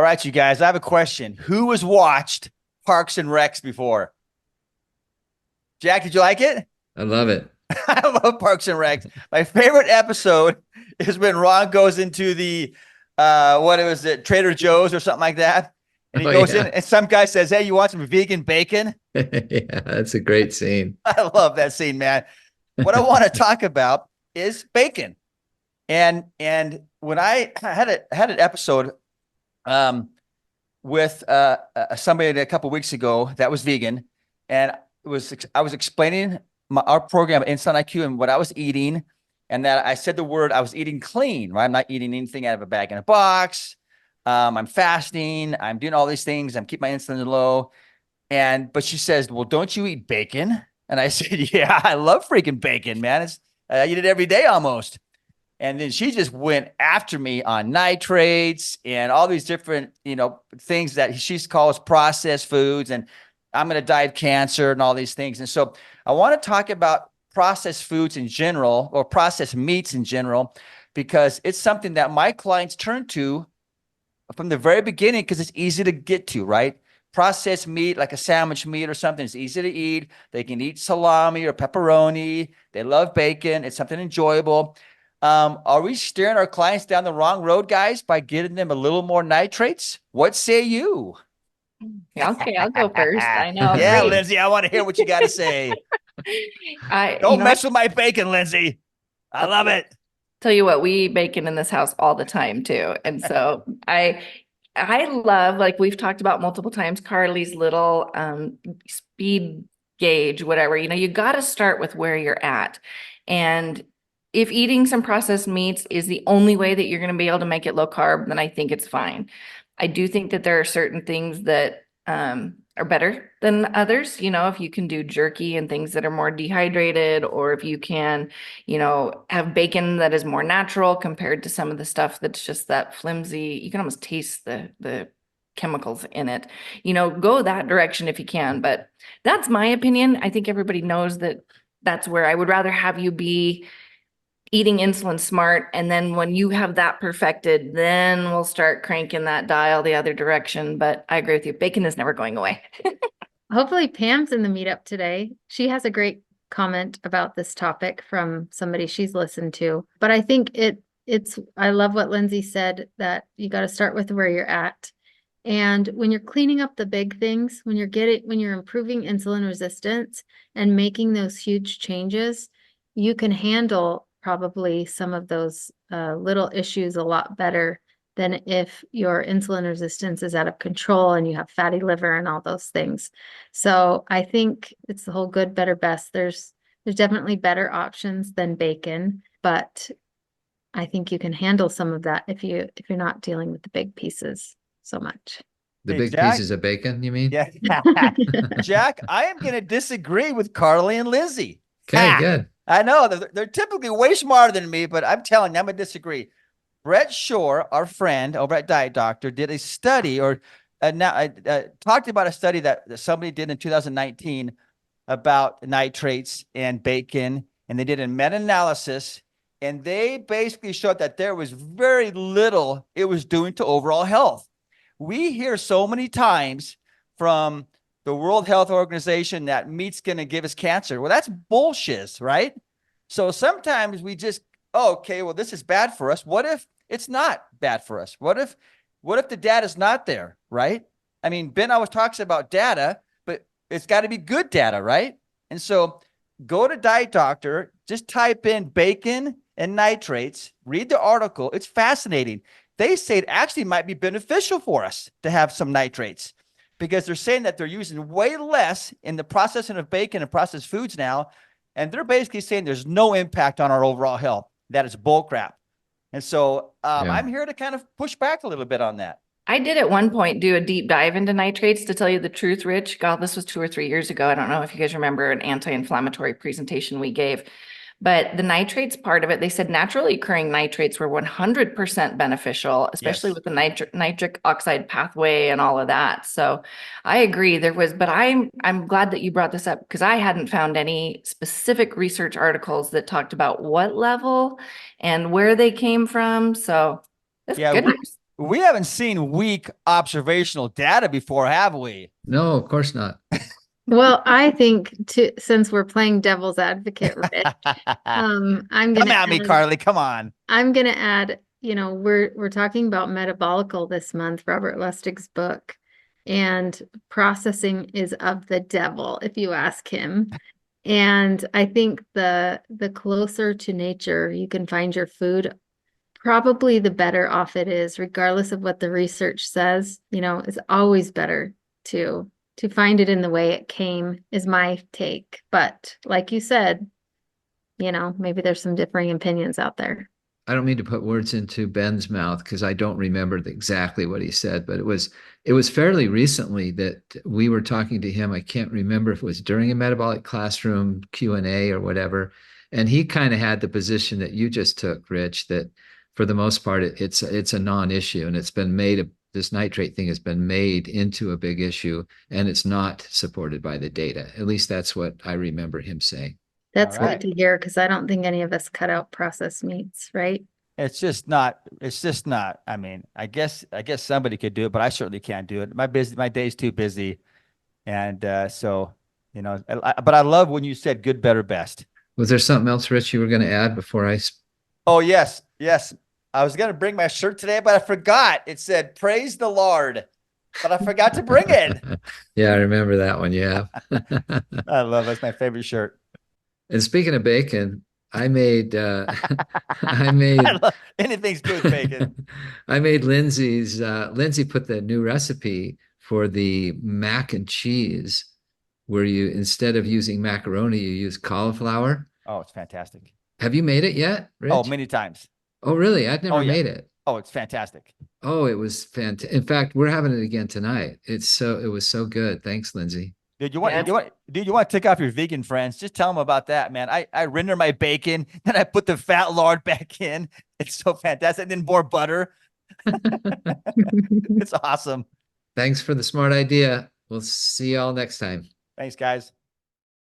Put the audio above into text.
right, you guys, I have a question. Who has watched Parks and Recs before? Jack, did you like it? I love it. I love Parks and Recs. My favorite episode is when Ron goes into the what was it, Trader Joe's or something like that. And he Oh goes in yeah. and some guy says, "Hey, you want some vegan bacon?" Yeah, that's a great scene. I love that scene, man. What I want to talk about is bacon. And when I had an episode um with somebody a couple weeks ago that was vegan, and I was explaining our program Insulin IQ and what I was eating, and that I said the word I was eating clean, right? I'm not eating anything out of a bag in a box. I'm fasting. I'm doing all these things. I'm keeping my insulin low. But she says, "Well, don't you eat bacon?" And I said, "Yeah, I love freaking bacon, man. I eat it every day almost." And then she just went after me on nitrates and all these different, things that she calls processed foods. And I'm going to die of cancer and all these things. And so I want to talk about processed foods in general, or processed meats in general, because it's something that my clients turn to from the very beginning because it's easy to get to, right? Processed meat, like a sandwich meat or something, is easy to eat. They can eat salami or pepperoni. They love bacon. It's something enjoyable. Are we steering our clients down the wrong road, guys, by getting them a little more nitrates? What say you? Okay, I'll go first. I know. Yeah, Great. Lindsay, I want to hear what you got to say. I Don't mess with my bacon, Lindsay. I love it. tell you what, we eat bacon in this house all the time too. And so I love, like we've talked about multiple times, Carly's little speed gauge, whatever. You got to start with where you're at. And if eating some processed meats is the only way that you're going to be able to make it low carb, then I think it's fine. I do think that there are certain things that are better than others. If you can do jerky and things that are more dehydrated, or if you can, have bacon that is more natural compared to some of the stuff that's just that flimsy, you can almost taste the chemicals in it. Go that direction if you can. But that's my opinion. I think everybody knows that that's where I would rather have you be eating insulin smart. And then when you have that perfected, then we'll start cranking that dial the other direction. But I agree with you. Bacon is never going away. Hopefully Pam's in the meetup today. She has a great comment about this topic from somebody she's listened to. But I think I love what Lindsay said, that you got to start with where you're at. And when you're cleaning up the big things, when you're improving insulin resistance and making those huge changes, you can handle probably some of those little issues a lot better than if your insulin resistance is out of control and you have fatty liver and all those things. So I think it's the whole good, better, best. There's definitely better options than bacon, but I think you can handle some of that if you're not dealing with the big pieces so much. The Hey, big Jack. pieces of bacon, you mean? Yeah. Jack, I am going to disagree with Carly and Lindsay. Okay, good. I know they're typically way smarter than me, but I'm telling you, I'm going to disagree. Brett Shore, our friend over at Diet Doctor, did a study talked about a study that somebody did in 2019 about nitrates and bacon. And they did a meta-analysis, and they basically showed that there was very little it was doing to overall health. We hear so many times from the World Health Organization that meat's going to give us cancer. Well, that's bullshit, right? So sometimes we just, okay, well, this is bad for us. What if it's not bad for us? What if the data is not there, right? I mean, Ben always talks about data, but it's got to be good data, right? And so go to Diet Doctor, just type in bacon and nitrates, read the article. It's fascinating. They say it actually might be beneficial for us to have some nitrates, because they're saying that they're using way less in the processing of bacon and processed foods now. And they're basically saying there's no impact on our overall health. That is bull crap. And so I'm here to kind of push back a little bit on that. I did at one point do a deep dive into nitrates, to tell you the truth, Rich. God, this was 2 or 3 years ago. I don't know if you guys remember an anti-inflammatory presentation we gave. But the nitrates part of it, they said naturally occurring nitrates were 100% beneficial, especially Yes. with the nitric oxide pathway and all of that. So I agree but I'm glad that you brought this up, because I hadn't found any specific research articles that talked about what level and where they came from. So that's good news. we haven't seen weak observational data before, have we? No, of course not. Well, I think since we're playing devil's advocate, Rich, I'm Come gonna at me, add, Carly. Come on. I'm gonna add, we're talking about metabolical this month, Robert Lustig's book, and processing is of the devil, if you ask him. And I think the closer to nature you can find your food, probably the better off it is, regardless of what the research says. It's always better to find it in the way it came, is my take. But like you said, maybe there's some differing opinions out there. I don't mean to put words into Ben's mouth because I don't remember exactly what he said, but it was fairly recently that we were talking to him. I can't remember if it was during a metabolic classroom Q&A or whatever. And he kind of had the position that you just took, Rich, that for the most part, it's a non-issue, and it's been made, this nitrate thing has been made into a big issue, and it's not supported by the data. At least that's what I remember him saying. That's All right. good to hear, because I don't think any of us cut out processed meats, right? It's just not. I mean, I guess somebody could do it, but I certainly can't do it. My day's too busy. And so, but I love when you said good, better, best. Was there something else, Rich, you were going to add before I? Oh, yes. I was going to bring my shirt today, but I forgot. It said, praise the Lord, but I forgot to bring it. Yeah, I remember that one. Yeah. I love it. It's my favorite shirt. And speaking of bacon, I made Anything's good with bacon. I made Lindsay put the new recipe for the mac and cheese, where you, instead of using macaroni, you use cauliflower. Oh, it's fantastic. Have you made it yet, Rich? Oh, many times. Oh, really? I've never Oh, yeah. made it. Oh, it's fantastic. Oh, it was fantastic. In fact, we're having it again tonight. It was so good. Thanks, Lindsay. Dude, you want to take off your vegan friends? Just tell them about that, man. I render my bacon, then I put the fat lard back in. It's so fantastic. And then more butter. It's awesome. Thanks for the smart idea. We'll see y'all next time. Thanks, guys.